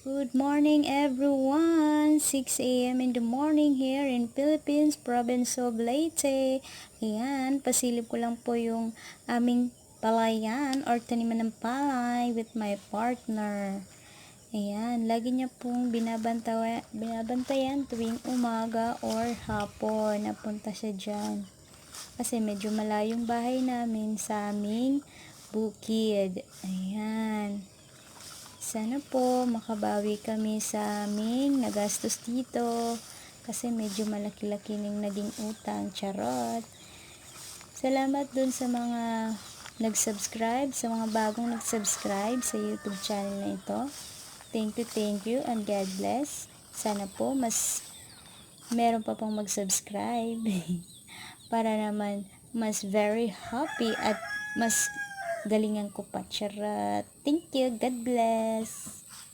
Good morning everyone! 6 a.m. in the morning here in Philippines, province of Leyte. Ayan, pasilip ko lang po yung aming palayan or taniman ng palay with my partner. Ayan, lagi niya pong binabantayan tuwing umaga or hapon. Napunta siya dyan. Kasi medyo malayong bahay namin sa aming bukid. Ayan. Sana po makabawi kami sa aming nagastos dito kasi medyo malaki-laki ning naging utang, charot. Salamat dun sa mga nag-subscribe, sa mga bagong nag-subscribe sa YouTube channel na ito. Thank you and God bless. Sana po mas meron pa pong mag-subscribe para naman mas very happy at mas galingan ko pa, charot. Thank you, God bless.